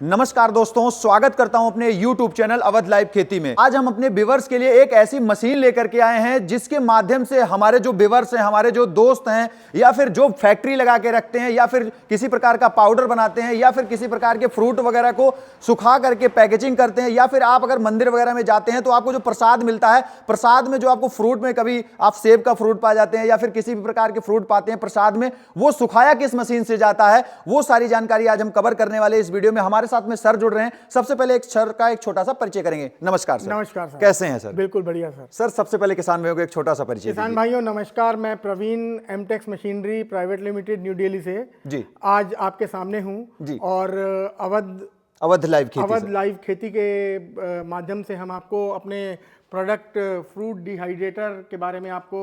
नमस्कार दोस्तों, स्वागत करता हूं अपने YouTube चैनल अवध लाइव खेती में। आज हम अपने व्यूअर्स के लिए एक ऐसी मशीन लेकर के आए हैं जिसके माध्यम से हमारे जो व्यूअर्स हैं, हमारे जो दोस्त हैं, या फिर जो फैक्ट्री लगा के रखते हैं, या फिर किसी प्रकार का पाउडर बनाते हैं, या फिर किसी प्रकार के फ्रूट वगैरह को सुखा करके पैकेजिंग करते हैं, या फिर आप अगर मंदिर वगैरह में जाते हैं तो आपको जो प्रसाद मिलता है, प्रसाद में जो आपको फ्रूट में कभी आप सेब का फ्रूट पा जाते हैं या फिर किसी भी प्रकार के फ्रूट पाते हैं प्रसाद में, वो सुखाया किस मशीन से जाता है, वो सारी जानकारी आज हम कवर करने वाले इस वीडियो में। हमारे साथ में सर जुड़ रहे हैं। सबसे पहले एक सर का एक छोटा सा परिचय करेंगे। नमस्कार सर। नमस्कार सर। कैसे हैं सर? बिल्कुल बढ़िया सर। सर सबसे पहले किसान भाइयों को एक छोटा सा परिचय किसान दीजिए। भाइयों नमस्कार, मैं Praveen Emtex machinery private limited New Delhi से जी आज आपके सामने हूं जी। और अवध लाइव खेती के माध्यम से हम आपको अपने प्रोडक्ट फ्रूट डिहाइड्रेटर के बारे में आपको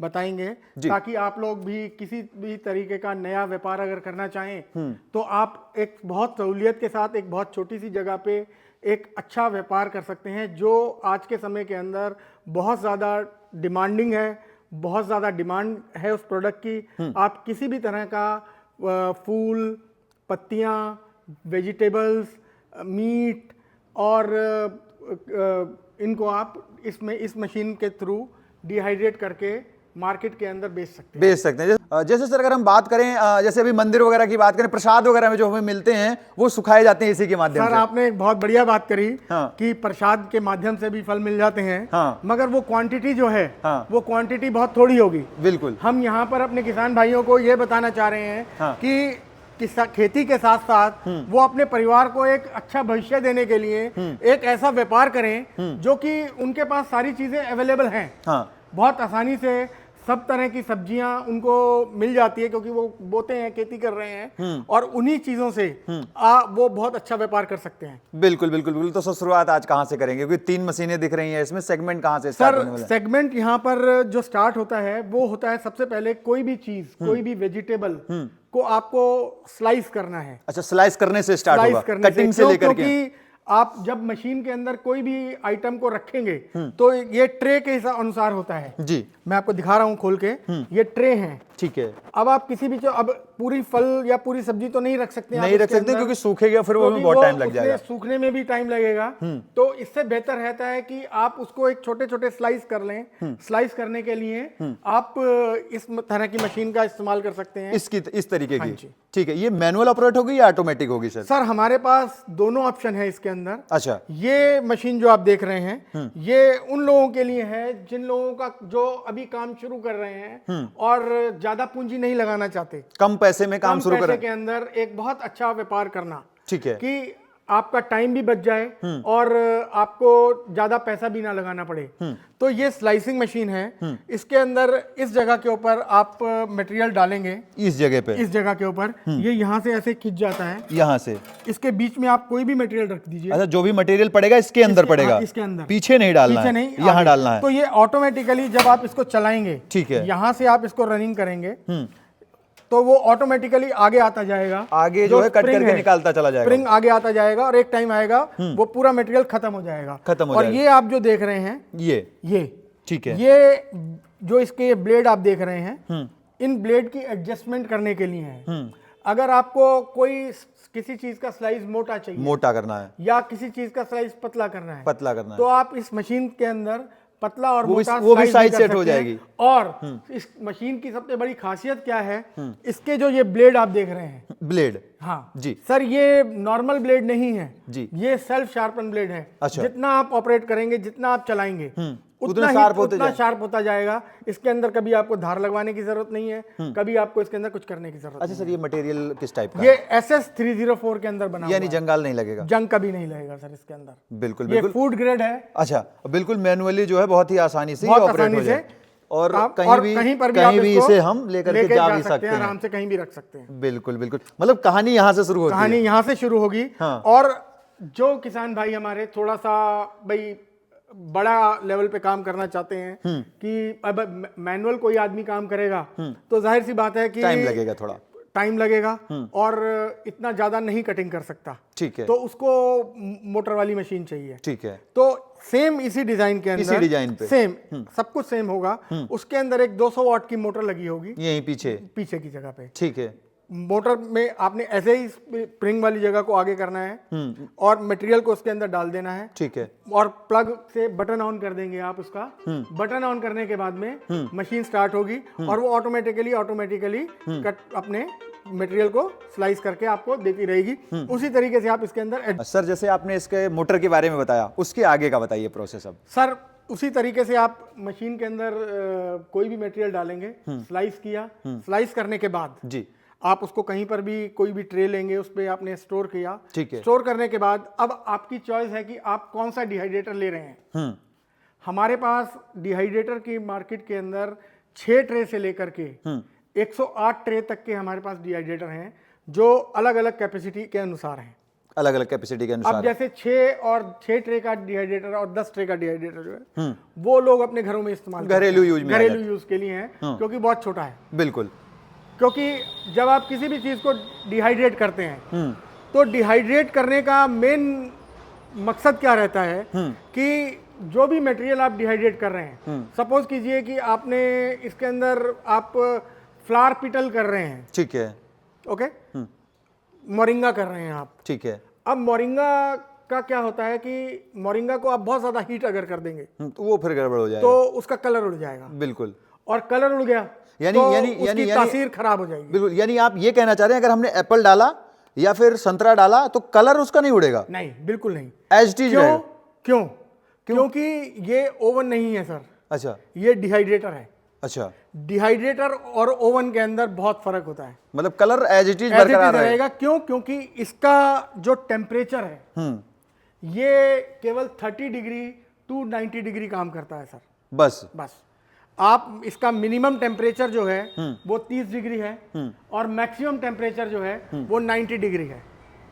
बताएंगे, ताकि आप लोग भी किसी भी तरीके का नया व्यापार अगर करना चाहें तो आप एक बहुत सहूलियत के साथ एक बहुत छोटी सी जगह पे एक अच्छा व्यापार कर सकते हैं, जो आज के समय के अंदर बहुत ज़्यादा डिमांडिंग है, बहुत ज़्यादा डिमांड है उस प्रोडक्ट की। आप किसी भी तरह का फूल, पत्तियाँ, वेजिटेबल्स, मीट और इनको आप इस मशीन के थ्रू डिहाइड्रेट करके मार्केट के अंदर बेच सकते हैं। जैसे सर अगर हम बात करें, जैसे अभी मंदिर वगैरह की बात करें, प्रसाद वगैरह में जो हमें मिलते हैं वो सुखाए जाते हैं इसी के माध्यम से। सर आपने एक बहुत बढ़िया बात करी। हाँ। कि प्रसाद के माध्यम से भी फल मिल जाते हैं। हाँ। मगर वो क्वांटिटी जो है, हाँ। वो क्वांटिटी बहुत थोड़ी होगी। बिल्कुल। हम यहाँ पर अपने किसान भाइयों को ये बताना चाह रहे हैं हाँ। कि खेती के साथ साथ वो अपने परिवार को एक अच्छा भविष्य देने के लिए एक ऐसा व्यापार करें जो कि उनके पास सारी चीजें अवेलेबल हैं। हाँ। बहुत आसानी से सब तरह की सब्जियां उनको मिल जाती है, क्योंकि वो बोते हैं, खेती कर रहे हैं, और उन्हीं चीजों से वो बहुत अच्छा व्यापार कर सकते हैं। बिल्कुल बिल्कुल बिल्कुल। तो सर शुरुआत आज कहाँ से करेंगे, क्योंकि 3 मशीनें दिख रही हैं, इसमें सेगमेंट कहाँ से स्टार्ट होने वाला है? सेगमेंट यहाँ पर जो स्टार्ट होता है वो होता है, सबसे पहले कोई भी चीज, कोई भी वेजिटेबल को आपको स्लाइस करना है। अच्छा, स्लाइस करने से स्टार्ट होगा, कटिंग से लेकर के। क्योंकि आप जब मशीन के अंदर कोई भी आइटम को रखेंगे तो ये ट्रे के अनुसार होता है जी। मैं आपको दिखा रहा हूं खोल के। ये ट्रे हैं, ठीक है। अब आप किसी भी अब पूरी फल या पूरी सब्जी तो नहीं रख सकते, नहीं रख सकते क्योंकि सूखेगा, फिर वो बहुत टाइम लग जाएगा, सूखने में भी टाइम लगेगा। तो इससे बेहतर रहता है कि आप उसको एक छोटे छोटे स्लाइस कर लें। स्लाइस करने के लिए आप इस तरह की मशीन का इस्तेमाल कर सकते हैं, इस तरीके की। ठीक है। ये मैनुअल ऑपरेट होगी या ऑटोमेटिक होगी सर? सर हमारे पास दोनों ऑप्शन है इसके अंदर। अच्छा। ये मशीन जो आप देख रहे हैं ये उन लोगों के लिए है जिन लोगों का जो अभी काम शुरू कर रहे हैं और ज्यादा पूंजी नहीं लगाना चाहते, कम पैसे में काम शुरू करें, के अंदर एक बहुत अच्छा व्यापार करना। ठीक है। कि आपका टाइम भी बच जाए और आपको ज्यादा पैसा भी ना लगाना पड़े। तो ये स्लाइसिंग मशीन है। इसके अंदर इस जगह के ऊपर आप मटेरियल डालेंगे, इस जगह के ऊपर ये यहाँ से ऐसे खिंच जाता है, यहाँ से इसके बीच में आप कोई भी मटेरियल रख दीजिए। अच्छा, जो भी मटेरियल पड़ेगा इसके अंदर पड़ेगा, इसके अंदर, पीछे नहीं डालना है, नहीं, यहाँ डालना है। तो ये ऑटोमेटिकली जब आप इसको चलाएंगे, ठीक है, यहाँ से आप इसको रनिंग करेंगे तो वो ऑटोमेटिकली आगे आता जाएगा, आगे जो है कट करके निकालता चला जाएगा, स्प्रिंग आगे आता जाएगा, और एक टाइम आएगा वो पूरा मटेरियल खत्म हो जाएगा। और ये आप जो देख रहे हैं ये ठीक है, ये जो इसके ब्लेड आप देख रहे हैं, इन ब्लेड की एडजस्टमेंट करने के लिए है। अगर आपको कोई किसी चीज का स्लाइस मोटा चाहिए, मोटा करना है, या किसी चीज का स्लाइस पतला करना है, तो आप इस मशीन के अंदर पतला और मोटा वो भी साइज सेट हो जाएगी। और इस मशीन की सबसे बड़ी खासियत क्या है, इसके जो ये ब्लेड आप देख रहे हैं, ब्लेड, हाँ जी सर, ये नॉर्मल ब्लेड नहीं है जी, ये सेल्फ शार्पन ब्लेड है। अच्छा। जितना आप ऑपरेट करेंगे, जितना आप चलाएंगे, उतना शार्प होता जाएगा। इसके अंदर कभी आपको धार लगवाने की जरूरत नहीं है, कभी आपको इसके अंदर कुछ करने की जरूरत। अच्छा सर, ये मटेरियल किस टाइप का है? ये SS304 के अंदर बना, यानी जंगाल नहीं लगेगा, जंग कभी नहीं लगेगा सर इसके अंदर। बिल्कुल बिल्कुल, फूड ग्रेड है। अच्छा, बिल्कुल मैनुअली जो है बहुत ही आसानी से ऑपरेट हो जाए, और कहीं पर भी इसे हम लेकर के जा भी सकते हैं, आराम से कहीं भी रख सकते हैं। बिल्कुल बिल्कुल, मतलब कहानी यहाँ से शुरू होगी, कहानी यहाँ से शुरू होगी। और जो किसान भाई हमारे थोड़ा सा भाई बड़ा लेवल पे काम करना चाहते हैं, कि अब मैनुअल कोई आदमी काम करेगा तो जाहिर सी बात है कि टाइम लगेगा और इतना ज्यादा नहीं कटिंग कर सकता, ठीक है, तो उसको मोटर वाली मशीन चाहिए, ठीक है। तो सेम इसी डिजाइन के अंदर, इसी डिजाइन पे सेम सब कुछ सेम होगा। उसके अंदर एक 200 वाट की मोटर लगी होगी, यहीं पीछे की जगह पे, ठीक है। मोटर में आपने ऐसे ही स्प्रिंग वाली जगह को आगे करना है और मटेरियल को उसके अंदर डाल देना है। ठीक है। और प्लग से बटन ऑन कर देंगे आप उसका। बटन ऑन करने के बाद में मशीन स्टार्ट होगी और वो ऑटोमेटिकली कट अपने मटेरियल को स्लाइस करके आपको देती रहेगी। उसी तरीके से आप इसके अंदर सर जैसे आपने इसके मोटर के बारे में बताया, उसके आगे का बताइए प्रोसेस अब। सर उसी तरीके से आप मशीन के अंदर कोई भी मटेरियल डालेंगे, स्लाइस किया, स्लाइस करने के बाद जी आप उसको कहीं पर भी कोई भी ट्रे लेंगे, उस पर आपने स्टोर किया। ठीक है। स्टोर करने के बाद अब आपकी चॉइस है कि आप कौन सा डिहाइड्रेटर ले रहे हैं। हमारे पास डिहाइड्रेटर की मार्केट के अंदर 6 ट्रे से लेकर के 108 ट्रे तक के हमारे पास डिहाइड्रेटर हैं, जो अलग अलग कैपेसिटी के अनुसार हैं। अलग अलग कैपेसिटी के अनुसार। अब जैसे 6 ट्रे का डिहाइड्रेटर और 10 ट्रे का डिहाइड्रेटर जो है वो लोग अपने घरों में इस्तेमाल घरेलू यूज के लिए हैं, क्योंकि बहुत छोटा है। बिल्कुल। क्योंकि जब आप किसी भी चीज को डिहाइड्रेट करते हैं तो डिहाइड्रेट करने का मेन मकसद क्या रहता है कि जो भी मटेरियल आप डिहाइड्रेट कर रहे हैं, सपोज कीजिए कि आपने इसके अंदर आप फ्लावर पिटल कर रहे हैं। ठीक है। ओके। मोरिंगा कर रहे हैं आप। ठीक है। अब मोरिंगा का क्या होता है कि मोरिंगा को आप बहुत ज्यादा हीट अगर कर देंगे तो वो फिर गड़बड़ हो जाएगा, तो उसका कलर उड़ जाएगा। बिल्कुल। और कलर उड़ गया उसकी तासीर खराब हो जाएगी। बिल्कुल। यानी आप ये कहना चाह रहे हैं अगर हमने एप्पल डाला या फिर संतरा डाला तो कलर उसका नहीं उड़ेगा? नहीं, बिल्कुल नहीं। एज इट इज रहेगा। क्यों? क्योंकि ये ओवन नहीं है सर। अच्छा। ये डिहाइड्रेटर है। अच्छा। डिहाइड्रेटर और ओवन के अंदर बहुत फर्क होता है। मतलब कलर एज इट इज बरकरार रहेगा। क्यों? क्योंकि इसका जो टेम्परेचर है ये केवल 30 डिग्री टू 90 डिग्री काम करता है सर। बस आप इसका मिनिमम टेम्परेचर जो है वो 30 डिग्री है और मैक्सिमम टेम्परेचर जो है वो 90 डिग्री है।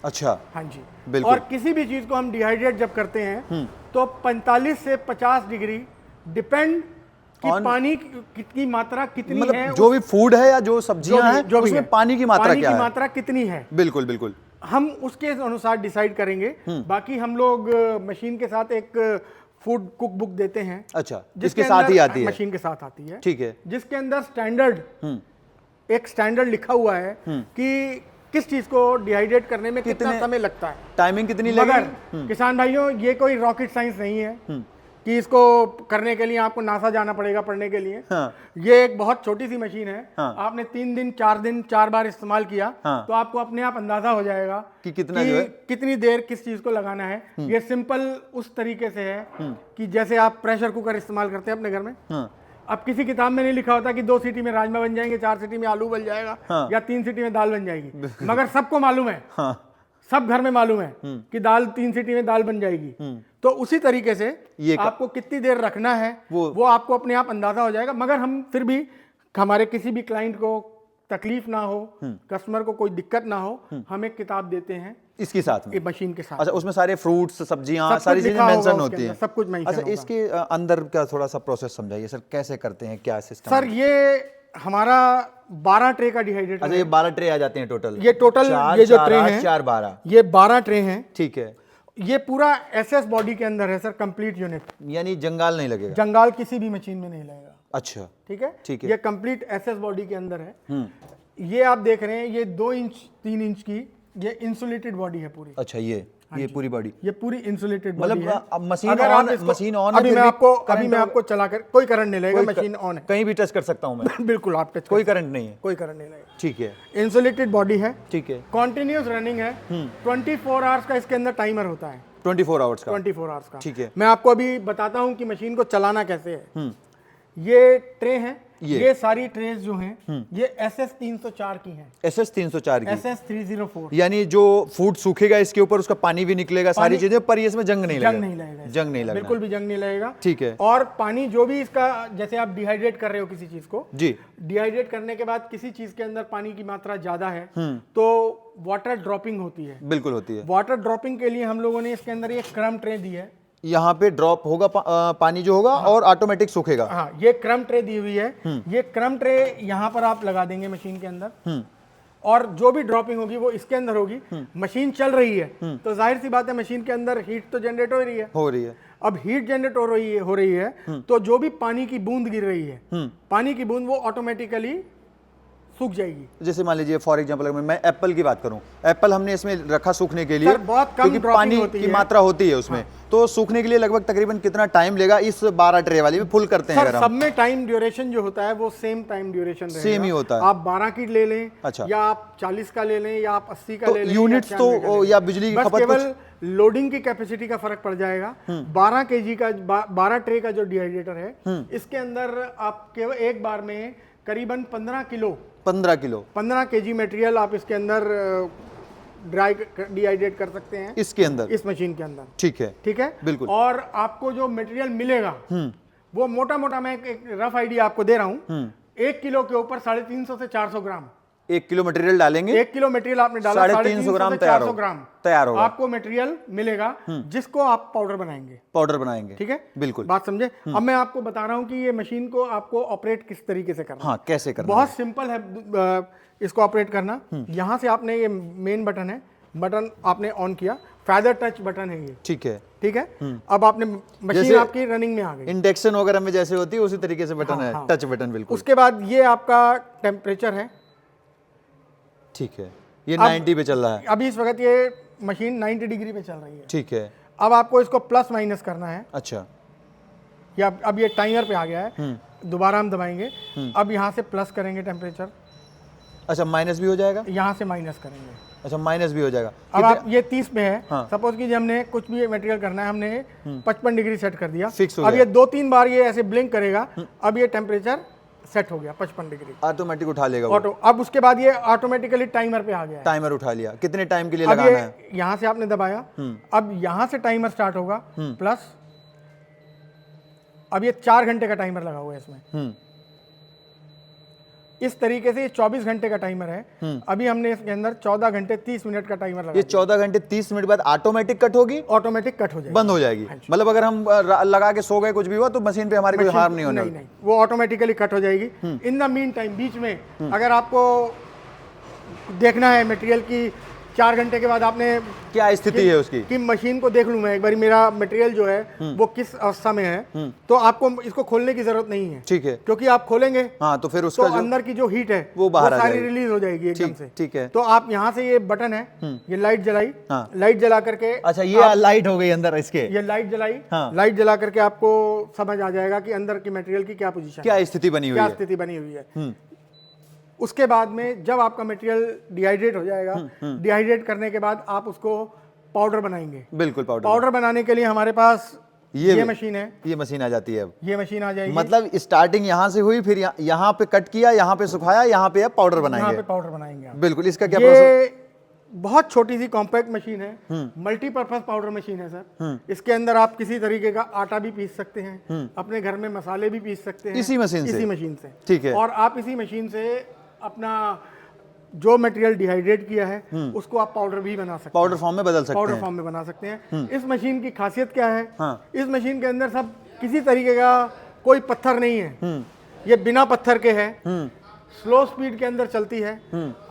अच्छा। हाँ जी, बिल्कुल। और किसी भी चीज को हम डिहाइड्रेट जब करते हैं तो 45 से 50 डिग्री डिपेंड कि पानी की मात्रा कितनी मतलब है। जो भी फूड है या जो सब्जियां हैं उसमें पानी की मात्रा क्या है? मात्रा कितनी है। बिल्कुल बिल्कुल। हम उसके अनुसार डिसाइड करेंगे। बाकी हम लोग मशीन के साथ एक फूड कुक बुक देते हैं। अच्छा, जिसके साथ ही आती है? मशीन के साथ आती है। ठीक है। जिसके अंदर एक स्टैंडर्ड लिखा हुआ है कि किस चीज को डिहाइड्रेट करने में कितना समय लगता है, टाइमिंग कितनी लगेगी। किसान भाइयों, ये कोई रॉकेट साइंस नहीं है कि इसको करने के लिए आपको नासा जाना पड़ेगा पढ़ने के लिए। ये एक बहुत छोटी सी मशीन है। आपने 3 दिन 4 बार इस्तेमाल किया तो आपको अपने आप अंदाजा हो जाएगा कि कितनी देर किस चीज को लगाना है। ये सिंपल उस तरीके से है कि जैसे आप प्रेशर कुकर इस्तेमाल करते हैं अपने घर में। अब किसी किताब में नहीं लिखा होता कि 2 सीटी में राजमा बन जाएंगे, 4 सीटी में आलू बन जाएगा या 3 सीटी में दाल बन जाएगी। मगर सबको मालूम है, सब घर में मालूम है कि दाल 3 सीटी में दाल बन जाएगी। तो उसी तरीके से आपको कितनी देर रखना है वो आपको अपने आप अंदाजा हो जाएगा। मगर हम फिर भी हमारे किसी भी क्लाइंट को तकलीफ ना हो, कस्टमर को कोई दिक्कत ना हो, हम एक किताब देते हैं इसके साथ में, मशीन के साथ। अच्छा, उसमें सारे फ्रूट्स, सब्जियां, सारी चीजें मेंशन होती हैं, सब कुछ मेंशन। अच्छा, इसके अंदर का थोड़ा सा प्रोसेस समझाइए सर, कैसे करते हैं, क्या सिस्टम? सर ये हमारा 12 ट्रे का डिहाइड्रेटर। अच्छा, ये 12 ट्रे आ जाते हैं टोटल? ये टोटल ये जो ट्रे हैं 4 12 ये 12 ट्रे हैं। ठीक है। ये पूरा एसएस बॉडी के अंदर है सर, कंप्लीट यूनिट। यानी जंगाल नहीं लगेगा? जंगाल किसी भी मशीन में नहीं लगेगा। अच्छा, ठीक है। ठीक है। ये कंप्लीट एसएस बॉडी के अंदर है। ये आप देख रहे हैं, ये 2 इंच 3 इंच की ये इंसुलेटेड बॉडी है पूरी। अच्छा, ये पूरी बॉडी, ये पूरी इंसुलेटेड बॉडी है। अब मशीन ऑन अभी मैं आपको चलाकर, कोई करंट नहीं लगेगा, मशीन ऑन है, कहीं भी टच कर सकता हूं मैं? बिल्कुल, आप टच, कोई करंट नहीं है? कोई करंट नहीं लगेगा। ठीक है। इंसुलेटेड बॉडी है। ठीक है। कॉन्टिन्यूस रनिंग है। 24 आवर्स का इसके अंदर टाइमर होता है। 24 आवर्स का? 24 आवर्स का। ठीक है। मैं आपको अभी बताता हूं कि मशीन को चलाना कैसे है। ये ट्रे हैं, ये सारी ट्रेस जो हैं ये SS 304 की हैं। SS 304 की? SS 304। यानी जो फूड सूखेगा इसके ऊपर उसका पानी भी निकलेगा, सारी चीजें, पर ये इसमें जंग नहीं लगेगा? जंग नहीं लगेगा, बिल्कुल भी जंग नहीं लगेगा। ठीक है। और पानी जो भी इसका, जैसे आप डिहाइड्रेट कर रहे हो किसी चीज को जी, डिहाइड्रेट करने के बाद किसी चीज के अंदर पानी की मात्रा ज्यादा है तो वाटर ड्रॉपिंग होती है। बिल्कुल होती है। वाटर ड्रॉपिंग के लिए हम लोगों ने इसके अंदर एक क्रम ट्रे दी है। यहाँ पे ड्रॉप होगा पानी जो होगा और ऑटोमेटिक सूखेगा। हाँ, ये क्रम ट्रे दी हुई है। ये क्रम ट्रे यहाँ पर आप लगा देंगे मशीन के अंदर, और जो भी ड्रॉपिंग होगी वो इसके अंदर होगी। मशीन चल रही है तो जाहिर सी बात है मशीन के अंदर हीट तो जनरेट हो रही है। अब हीट जनरेट हो रही है तो जो भी पानी की बूंद गिर रही है, पानी की बूंद वो ऑटोमेटिकली सूख जाएगी। जैसे मान लीजिए फॉर एग्जांपल अगर मैं एप्पल की बात करूं, एप्पल हमने इसमें रखा सूखने के लिए, सर, बहुत कम क्योंकि ड्रॉपिंग पानी होती की है। मात्रा होती है उसमें, तो सूखने के लिए लगभग तकरीबन कितना टाइम लेगा इस 12 ट्रे वाली में फुल करते हैं सर अगर सब हम? में टाइम ड्यूरेशन जो होता है वो सेम टाइम ड्यूरेशन रहेगा। सेम ही होता है। आप 12 की ले लें, अच्छा। या आप 40 का ले लें, या आप 80 का तो ले लें, यूनिट्स या तो 96 का ले लें। या बिजली की बस खपत केवल लोडिंग की कैपेसिटी का फर्क पड़ जाएगा। 12 केजी का 12 ट्रे का जो डिहाइड्रेटर है, इसके अंदर आप केवल एक बार में करीबन 15 केजी मटेरियल आप इसके अंदर ड्राई डिहाइड्रेट कर सकते हैं इसके अंदर, इस मशीन के अंदर। ठीक है, ठीक है, बिल्कुल। और आपको जो मटेरियल मिलेगा वो मोटा मोटा मैं एक रफ आइडिया आपको दे रहा हूं। 1 किलो के ऊपर 350 से 400 ग्राम। 1 किलो मटेरियल डालेंगे, 1 किलो मटेरियल आपने डाला, 350 ग्राम से तैयार 400 होगा। ग्राम तैयार होगा, आपको मटेरियल मिलेगा जिसको आप पाउडर बनाएंगे। ठीक है, बिल्कुल। बात समझे? अब मैं आपको बता रहा हूं कि ये मशीन को आपको ऑपरेट किस तरीके से करना है। हाँ, कैसे करना बहुत सिंपल है इसको ऑपरेट करना। यहां से आपने ये मेन बटन है, बटन आपने ऑन किया, फेदर टच बटन है ये। ठीक है, ठीक है, अब आपने मशीन आपकी रनिंग में आ गई। इंडक्शन वगैरह में जैसे होती है उसी तरीके से बटन है, हाँ। टच बटन, बिल्कुल। उसके बाद ये आपका टेम्परेचर है। ठीक है, ये 90 पे चल रहा है अभी इस वक्त ये मशीन 90 डिग्री पे चल रही है। ठीक है, अब आपको इसको प्लस माइनस करना है। अच्छा, या अब ये टाइमर पे आ गया है, दोबारा हम दबाएंगे। अब यहाँ से प्लस करेंगे टेम्परेचर, अच्छा माइनस भी हो जाएगा, यहाँ से माइनस करेंगे, अच्छा माइनस भी हो जाएगा। अब आप ये 30 पे है। हाँ। सपोज कीजिए हमने कुछ भी मटेरियल करना है, हमने 55 डिग्री सेट कर दिया, फिक्स हो अब गया। ये 2-3 बार ये ऐसे ब्लिंक करेगा, अब ये टेम्परेचर सेट हो गया 55 डिग्री ऑटोमेटिक उठा लेगा वो। ऑटो। अब उसके बाद ये ऑटोमेटिकली टाइमर पे आ गया है। टाइमर उठा लिया, कितने टाइम के लिए अब लगाना ये है? यहाँ से आपने दबाया, अब यहाँ से टाइमर स्टार्ट होगा प्लस। अब ये 4 घंटे का टाइमर लगा हुआ है इसमें। इस तरीके से ये 24 घंटे का टाइमर है। अभी हमने इसके अंदर 14 घंटे 30 मिनट का टाइमर लगा। ये 14 घंटे 30 मिनट बाद ऑटोमेटिक कट होगी, ऑटोमेटिक कट हो जाएगी, बंद हो जाएगी। मतलब अगर हम लगा के सो गए, कुछ भी हुआ तो मशीन पे हमारे कोई हार्म नहीं होना। नहीं, वो ऑटोमेटिकली कट हो जाएगी। इन द मीन टाइम बीच में अगर आपको देखना है मटेरियल की 4 घंटे के बाद आपने क्या स्थिति है उसकी, कि मशीन को देख लूं मैं एक बार मेरा मटेरियल जो है वो किस अवस्था में है, तो आपको इसको खोलने की जरूरत नहीं है। ठीक है, क्योंकि आप खोलेंगे हाँ तो फिर उसका तो अंदर की जो हीट है वो बाहर आ सारी जाएगी। रिलीज हो जाएगी एकदम से। ठीक है, तो आप यहाँ से ये बटन है, ये लाइट जलाई, हाँ। लाइट जला करके, अच्छा ये लाइट हो गई अंदर इसके, ये लाइट जलाई, हाँ। लाइट जला करके आपको समझ आ जाएगा कि अंदर की मटेरियल की क्या पोजीशन, क्या स्थिति बनी हुई क्या है। स्थिति बनी हुई है। उसके बाद में जब आपका मटेरियल डिहाइड्रेट हो जाएगा, डिहाइड्रेट करने के बाद आप उसको पाउडर बनाएंगे। बिल्कुल, पाउडर बनाने के लिए हमारे पास ये मशीन है, ये मशीन आ जाती है। अब ये मशीन आ जाएगी। मतलब स्टार्टिंग यहाँ से हुई, फिर यहाँ पे कट किया, यहाँ पे सुखाया, यहाँ पे अब पाउडर यहाँ बनाएंगे। पे पाउडर बनाएंगे आप। बिल्कुल, इसका क्या ये बहुत छोटी सी कॉम्पैक्ट मशीन है, मल्टीपर्पज पाउडर मशीन है सर। इसके अंदर आप किसी तरीके का आटा भी पीस सकते हैं, अपने घर में मसाले भी पीस सकते हैं इसी मशीन से? इसी मशीन से, ठीक है। और आप इसी मशीन से अपना जो मटेरियल डिहाइड्रेट किया है उसको आप पाउडर भी बना सकते हैं, पाउडर फॉर्म में बदल सकते पाउडर हैं। फॉर्म में बना सकते हैं। इस मशीन की खासियत क्या है, हाँ। इस मशीन के अंदर सब किसी तरीके का कोई पत्थर नहीं है, ये बिना पत्थर के है, स्लो स्पीड के अंदर चलती है।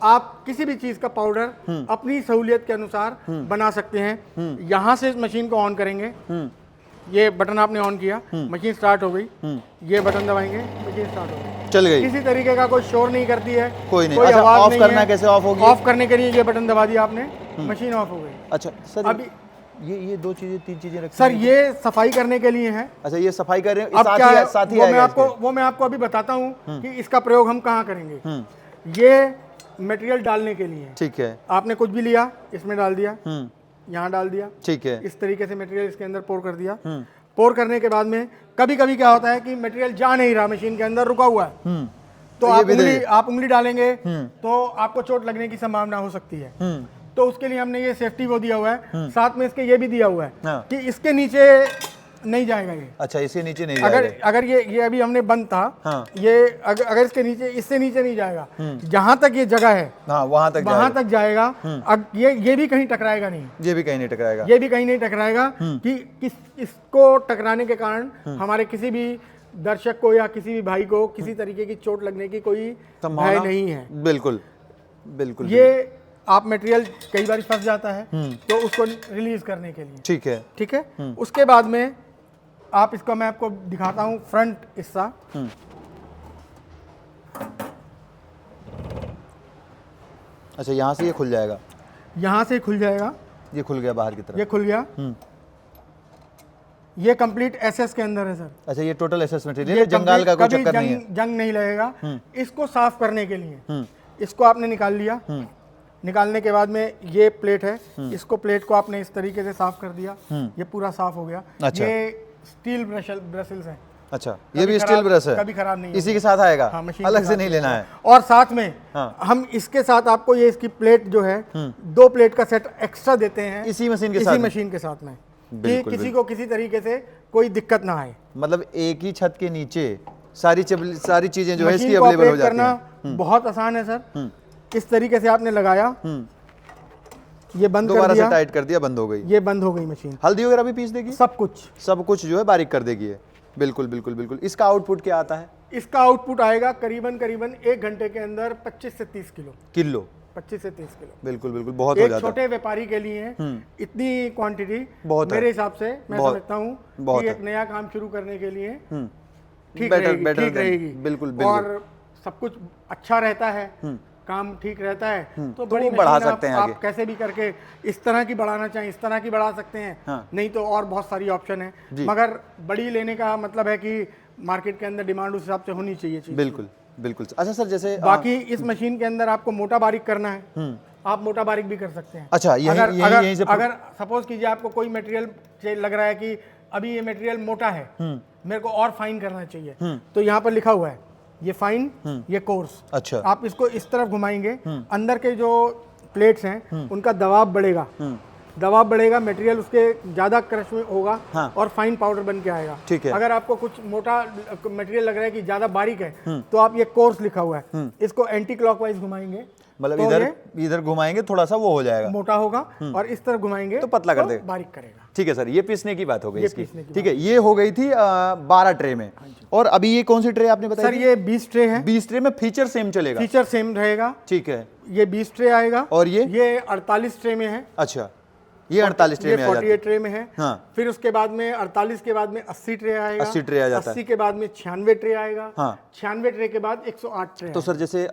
आप किसी भी चीज का पाउडर अपनी सहूलियत के अनुसार बना सकते हैं। यहाँ से इस मशीन को ऑन करेंगे, ये बटन आपने ऑन किया, मशीन स्टार्ट हो गई, ये बटन दबाएंगे, मशीन स्टार्ट हो गई, चल गई। किसी तरीके का कोई शोर नहीं करती है, कोई नहीं। अच्छा, आवाज ऑफ नहीं करना है। कैसे ऑफ होगी? ऑफ करने के लिए ये बटन दबा दिया आपने, मशीन ऑफ हो गई। अच्छा सर, अभी ये 2 चीजें 3 चीजें रखी सर ये सफाई करने के लिए है। अच्छा ये सफाई कर रहे हैं, अब क्या है, साथ ही वो मैं आएगा आपको इसके? वो मैं आपको अभी बताता हूँ कि इसका प्रयोग हम कहाँ करेंगे। ये मटेरियल डालने के लिए, ठीक है, आपने कुछ भी लिया इसमें डाल दिया, यहाँ डाल दिया, ठीक है, इस तरीके से मटेरियल इसके अंदर पोर कर दिया। पोर करने के बाद में कभी कभी क्या होता है कि मटेरियल जा नहीं रहा, मशीन के अंदर रुका हुआ है, तो आप उंगली डालेंगे तो आपको चोट लगने की संभावना हो सकती है। तो उसके लिए हमने ये सेफ्टी वो दिया हुआ है, साथ में इसके ये भी दिया हुआ है हाँ। कि इसके नीचे नहीं जाएगा ये। अच्छा इसके नीचे नहीं अगर जाएगा। अगर ये अभी हमने बंद था, हाँ। ये अगर इसके नीचे, इससे नीचे नहीं जाएगा, जहां तक ये जगह है हाँ वहां तक जाएगा। ये भी कहीं टकराएगा नहीं, ये भी कहीं नहीं टकराएगा, ये भी कहीं नहीं टकराएगा कि इसको टकराने के कारण हमारे किसी भी दर्शक को या किसी भी भाई को किसी तरीके की चोट लगने की कोई भय नहीं है। बिल्कुल बिल्कुल। ये आप मटेरियल कई बार फंस जाता है तो उसको रिलीज करने के लिए, ठीक है, ठीक है। उसके बाद में आप इसको, मैं आपको दिखाता हूं फ्रंट हिस्सा। अच्छा, यहाँ से ये खुल जाएगा, यहाँ से खुल जाएगा, ये खुल गया बाहर की तरफ, ये खुल गया। ये कंप्लीट एसएस के अंदर है सर। अच्छा, ये टोटल एसएस मटेरियल है, जंगाल का कोई चक्कर नहीं है। जंग नहीं लगेगा। इसको साफ करने के लिए इसको आपने निकाल लिया, निकालने के बाद में ये प्लेट है, इसको प्लेट को आपने इस तरीके से साफ कर दिया, ये पूरा साफ हो गया। अच्छा। ये स्टील ब्रशल्स है। अच्छा, ये भी स्टील ब्रश है, कभी खराब नहीं, इसी के साथ आएगा। हाँ, मशीन अलग से नहीं लेना है। और साथ में हाँ। हम इसके साथ आपको ये इसकी प्लेट जो है 2 प्लेट का सेट एक्स्ट्रा देते हैं इसी मशीन के साथ में कि किसी को किसी तरीके से कोई दिक्कत ना आए। मतलब एक ही छत के नीचे सारी चीजें जो है इसकी मशीन को अवेलेबल हो ऑपरेट जाती करना हैं। बहुत आसान है सर। इस तरीके से आपने लगाया, ये बंद कर दोबारा दिया, से टाइट कर दिया, बंद हो गई। ये बंद हो गई मशीन। हल्दी वगैरह भी पीस देगी, सब कुछ जो है बारीक कर देगी ये। बिल्कुल बिल्कुल बिल्कुल। इसका आउटपुट क्या आता है? इसका आउटपुट आएगा करीबन 1 घंटे के अंदर 25 से 30 किलो। 25 से 30 किलो। बिल्कुल बिल्कुल, बहुत हो जाता है। छोटे व्यापारी के लिए इतनी क्वांटिटी बहुत मेरे हिसाब से मैं समझता हूँ कि एक नया काम शुरू करने के लिए ठीक रहेगी। बिल्कुल। और सब कुछ अच्छा रहता है, काम ठीक रहता है, तो बड़ी बढ़ा मशीन सकते हैं आगे। आप कैसे भी करके इस तरह की बढ़ाना चाहें इस तरह की बढ़ा सकते हैं। हाँ। नहीं तो और बहुत सारी ऑप्शन है, मगर बड़ी लेने का मतलब है कि मार्केट के अंदर डिमांड उस हिसाब से होनी चाहिए चीज़। बिल्कुल बिल्कुल। अच्छा सर, जैसे बाकी इस मशीन के अंदर आपको मोटा बारीक करना है, आप मोटा बारीक भी कर सकते हैं। अच्छा, अगर सपोज कीजिए आपको कोई मटेरियल लग रहा है कि अभी ये मटेरियल मोटा है, मेरे को और फाइन करना चाहिए, तो यहाँ पर लिखा हुआ है ये फाइन, ये कोर्स। अच्छा, आप इसको इस तरफ घुमाएंगे, अंदर के जो प्लेट्स हैं उनका दबाव बढ़ेगा, मटेरियल उसके ज्यादा क्रश में होगा। हाँ। और फाइन पाउडर बन के आएगा। ठीक है। अगर आपको कुछ मोटा मटेरियल लग रहा है कि ज्यादा बारीक है, तो आप ये कोर्स लिखा हुआ है, इसको एंटी क्लॉकवाइज घुमाएंगे, मतलब तो इधर घुमाएंगे थोड़ा सा वो हो जाएगा, मोटा होगा, और इस तरफ घुमाएंगे तो पतला कर देगा, बारीक करेगा। ठीक है सर, ये पीसने की बात हो गई इसकी। ठीक है, ये हो गई थी 12 ट्रे में। और अभी ये कौन सी ट्रे आपने बताई? सर ये 20 ट्रे है। 20 ट्रे में फीचर सेम चलेगा? फीचर सेम रहेगा। ठीक है, ये 20 ट्रे आएगा। और ये 48 ट्रे में है। अच्छा, ये 48 ट्रे में आ जाता है। 48 ट्रे में है। हाँ। फिर उसके बाद में 48 के बाद में 80 ट्रे आएगा। 80 ट्रे आ जाता है। 80 के बाद में 96 ट्रे आएगा। हाँ। 96 ट्रे के बाद 108 ट्रे। तो सर जैसे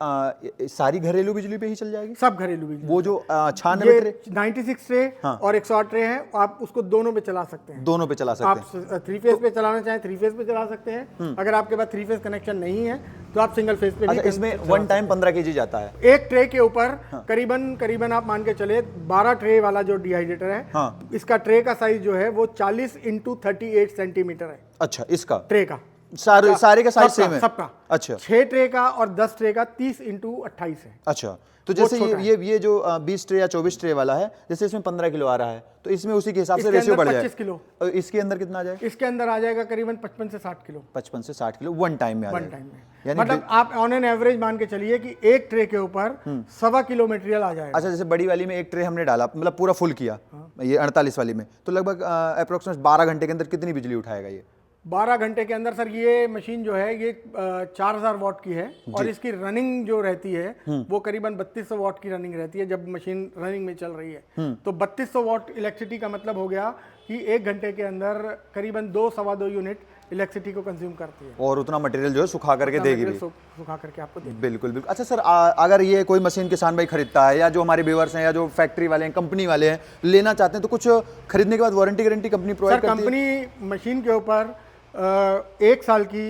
सारी घरेलू बिजली पे ही चल जाएगी? सब घरेलू बिजली। वो जो 96 ट्रे 96 ट्रे और 108 ट्रे है, आप उसको दोनों पे चला सकते हैं। दोनों पे चला सकते हैं। आप 3 फेज पे चलाना चाहें 3 फेज पे चला सकते हैं। अगर आपके पास 3 फेज कनेक्शन नहीं है तो आप सिंगल फेज पे भी। अच्छा, इसमें वन टाइम 15 kg जाता है एक ट्रे के ऊपर। करीबन आप मान के चले 12 ट्रे वाला जो डिहाइड्रेटर है, हाँ। इसका ट्रे का साइज जो है वो 40 × 38 सेंटीमीटर है। अच्छा, इसका ट्रे का सारे का साइज सेम है सबका। अच्छा, 6 ट्रे का और 10 ट्रे का 30 × 28 है। अच्छा, तो जैसे ये जो 20 ट्रे या 24 ट्रे वाला है, जैसे इसमें 15 किलो आ रहा है, तो इसमें उसी के हिसाब से रेशियो बढ़ जाएगा। 25 किलो। और इसके अंदर कितना आ जाएगा? इसके अंदर आ जाएगा करीबन 55 से 60 किलो। 55 से 60 किलो वन टाइम में आ वन जाएगा। टाइम में, यानी मतलब आप ऑन एन एवरेज मान के चलिए कि एक ट्रे के ऊपर 1.25 किलो मटेरियल आ जाएगा। अच्छा, जैसे बड़ी वाली में एक ट्रे हमने डाला, मतलब पूरा फुल किया, ये 48 वाली में, तो लगभग अप्रोक्सीमेट 12 घंटे के अंदर कितनी बिजली उठाएगा ये? 12 घंटे के अंदर सर ये मशीन जो है ये 4000 वाट की है, और इसकी रनिंग जो रहती है वो करीबन 3200 वाट की रनिंग रहती है जब मशीन रनिंग में चल रही है। तो 3200 वाट इलेक्ट्रिसिटी का मतलब हो गया कि 1 घंटे के अंदर करीबन 2-2.25 यूनिट इलेक्ट्रिसिटी को कंज्यूम करती है। और उतना मटेरियल जो है सुखा करके देगी भी। सुखा करके आपको देगी। बिल्कुल बिल्कुल। अच्छा सर, अगर ये कोई मशीन किसान भाई खरीदता है, या जो हमारे व्यूअर्स हैं, या जो फैक्ट्री वाले हैं, कंपनी वाले हैं, लेना चाहते हैं, तो कुछ खरीदने के बाद वारंटी गारंटी कंपनी प्रोवाइड करती है? कंपनी मशीन के ऊपर 1 साल की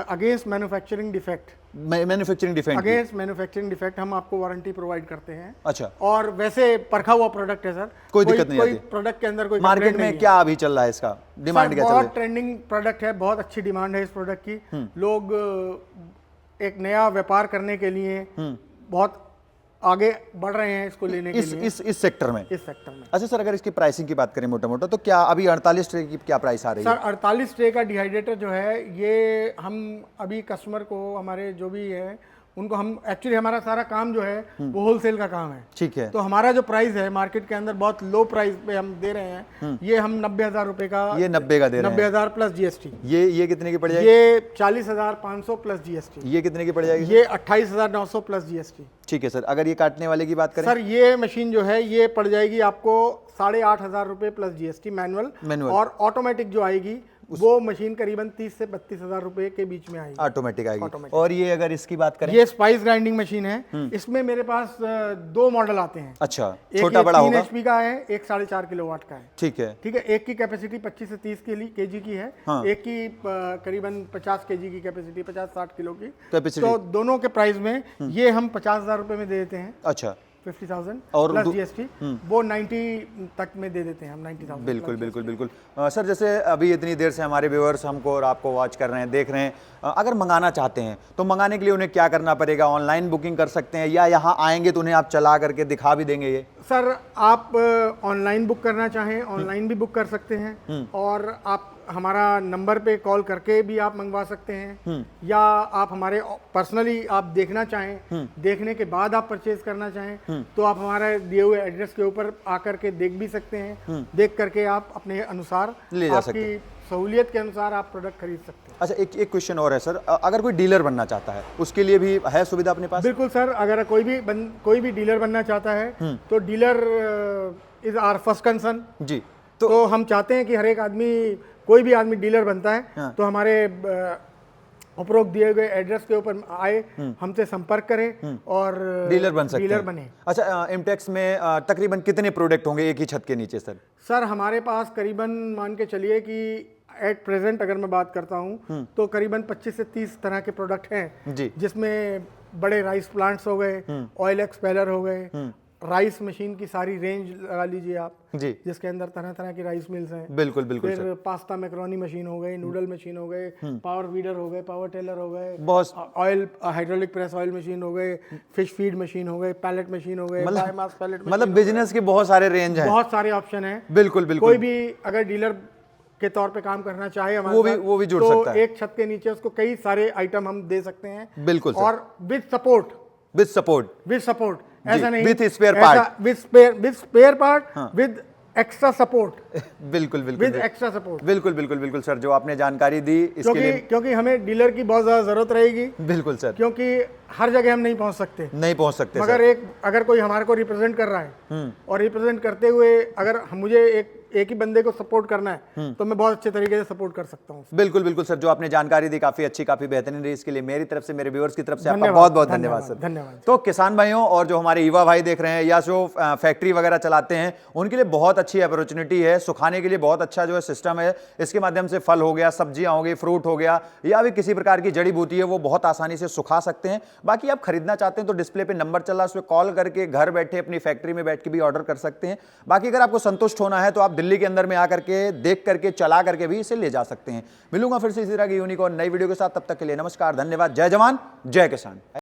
अगेंस्ट मैन्युफैक्चरिंग डिफेक्ट हम आपको वारंटी प्रोवाइड करते हैं। अच्छा, और वैसे परखा हुआ प्रोडक्ट है सर, कोई दिक्कत नहीं आती। कोई प्रोडक्ट के अंदर कोई मार्केट में क्या अभी चल रहा है, इसका डिमांड क्या चल रही है? बहुत ट्रेंडिंग प्रोडक्ट है, बहुत अच्छी डिमांड है इस प्रोडक्ट की। लोग एक नया व्यापार करने के लिए बहुत आगे बढ़ रहे हैं इसको लेने के लिए इस सेक्टर में। अच्छा सर, अगर इसकी प्राइसिंग की बात करें मोटा मोटा, तो क्या अभी 48 ट्रे की क्या प्राइस आ रही है? सर 48 ट्रे का डिहाइड्रेटर जो है ये हम अभी कस्टमर को, हमारे जो भी है उनको, हम एक्चुअली हमारा सारा काम जो है वो होलसेल का काम है। ठीक है। तो हमारा जो प्राइस है मार्केट के अंदर बहुत लो प्राइस पे हम दे रहे हैं। ये हम 90,000 रुपए का, ये 90 का दे रहे हैं। 90,000 प्लस जीएसटी। ये कितने की पड़ जाएगी? ये 40,500 प्लस जीएसटी। ये कितने की पड़ जाएगी? ये 28,900 प्लस जीएसटी। ठीक है सर। अगर ये काटने वाले की बात करें? सर ये मशीन जो है ये पड़ जाएगी आपको 8,500 रुपए प्लस जीएसटी मैनुअल, और ऑटोमेटिक जो आएगी वो मशीन करीबन 30 से 32,000 रुपए के बीच में आएगी, ऑटोमेटिक आएगी। और ये अगर इसकी बात करें, ये स्पाइस ग्राइंडिंग मशीन है। इसमें मेरे पास 2 मॉडल आते हैं। अच्छा, एक छोटा बड़ा होगा। 3 HP का है, एक 4.5 किलोवाट का है। ठीक है, ठीक है। एक की कैपेसिटी 25 से 30 केजी की है। हाँ। एक की करीबन 50 केजी की कैपेसिटी, 50-60 किलो की कैपेसिटी। तो दोनों के प्राइस में ये हम 50,000 रुपए में दे देते हैं। अच्छा, 50,000 और प्लस GST, वो 90 तक में दे देते हैं हम, 90,000। बिल्कुल बिल्कुल बिल्कुल। सर, जैसे अभी इतनी देर से हमारे व्यूअर्स हमको और आपको वॉच कर रहे हैं, देख रहे हैं, अगर मंगाना चाहते हैं तो मंगाने के लिए उन्हें क्या करना पड़ेगा? ऑनलाइन बुकिंग कर सकते हैं या यहाँ आएंगे तो उन्हें आप चला करके दिखा भी देंगे? ये सर, आप ऑनलाइन बुक करना चाहें ऑनलाइन भी बुक कर सकते हैं, और आप हमारा नंबर पे कॉल करके भी आप मंगवा सकते हैं, या आप हमारे पर्सनली आप देखना चाहें, देखने के बाद आप परचेज करना चाहें तो आप हमारे दिए हुए एड्रेस के ऊपर आकर के देख भी सकते हैं। देख करके आप अपने अनुसार ले जा सकते हैं, आपकी सहूलियत के अनुसार आप प्रोडक्ट खरीद सकते हैं। अच्छा, एक क्वेश्चन और है सर, अगर कोई डीलर बनना चाहता है उसके लिए भी है सुविधा अपने पास? बिल्कुल सर, अगर कोई भी डीलर बनना चाहता है तो dealer is our first concern जी। तो हम चाहते हैं कि हर एक आदमी, कोई भी आदमी डीलर बनता है हाँ। तो हमारे उपरोक्त दिए गए एड्रेस के ऊपर आए, हमसे संपर्क करें और डीलर बन सकते डीलर हैं। बने। अच्छा, इम्टेक्स में तकरीबन कितने प्रोडक्ट होंगे एक ही छत के नीचे सर? सर, हमारे पास करीबन मान के चलिए कि एट प्रेजेंट अगर मैं बात करता हूं तो करीबन 25 से 30 तरह के प्रोडक्ट हैं जी। जिसमें बड़े राइस प्लांट्स हो गए, ऑयल एक्सपेलर हो गए, राइस मशीन की सारी रेंज लगा लीजिए आप जी, जिसके अंदर तरह तरह की राइस मिल्स हैं। बिल्कुल बिल्कुल फिर सर। पास्ता मैक्रोनी मशीन हो गई, नूडल मशीन हो गए, पावर वीडर हो गए, पावर टेलर हो गए, बहुत oil hydraulic press oil machine हो गए, फिश फीड मशीन हो गए, पैलेट मशीन हो गए, बायोमास पैलेट मशीन, मतलब बिजनेस के बहुत सारे रेंज हैं, बहुत सारे ऑप्शन हैं। बिल्कुल बिल्कुल। कोई भी अगर डीलर के तौर पे काम करना चाहे हमारे साथ, वो भी जुड़ तो सकता है। एक छत के नीचे उसको कई सारे आइटम हम दे सकते हैं। बिल्कुल सर। और विद सपोर्ट, विद सपोर्ट ऐसा नहीं, with spare part, with spare part, with extra support, बिल्कुल बिल्कुल विद एक्स्ट्रा सपोर्ट। बिल्कुल बिल्कुल बिल्कुल सर, जो आपने जानकारी दी इसके लिए क्योंकि हमें डीलर की बहुत ज्यादा जरूरत रहेगी, बिल्कुल सर, क्योंकि हर जगह हम नहीं पहुंच सकते। नहीं पहुंच सकते मगर सर। अगर कोई हमारे को रिप्रेजेंट कर रहा है और रिप्रेजेंट करते हुए अगर मुझे एक ही बंदे को सपोर्ट करना है तो मैं बहुत अच्छे तरीके से सपोर्ट कर सकता हूँ। बिल्कुल बिल्कुल सर, जो आपने जानकारी दी काफी अच्छी, काफी बेहतरीन रही। इसके लिए मेरी तरफ से, मेरे व्यूअर्स की तरफ से आपका बहुत बहुत धन्यवाद सर। धन्यवाद। तो किसान भाइयों और जो हमारे युवा भाई देख रहे हैं या जो फैक्ट्री वगैरह चलाते हैं, उनके लिए बहुत अच्छी अपॉर्चुनिटी है। सुखाने के लिए बहुत अच्छा जो है सिस्टम है। इसके माध्यम से फल हो गया, सब्जियां हो गई, फ्रूट हो गया, या भी किसी प्रकार की जड़ी बूटी है, वो बहुत आसानी से सुखा सकते हैं। बाकी आप खरीदना चाहते हैं तो डिस्प्ले पे नंबर चल रहा है, उस पर कॉल करके घर बैठे अपनी फैक्ट्री में बैठ के भी ऑर्डर कर सकते हैं। बाकी अगर आपको संतुष्ट होना है तो आप दिल्ली के अंदर में आकर के देख करके, चला करके भी इसे ले जा सकते हैं। मिलूंगा फिर से इसी तरह की यूनिक और नई वीडियो के साथ, तब तक के लिए नमस्कार, धन्यवाद, जय जवान जय किसान।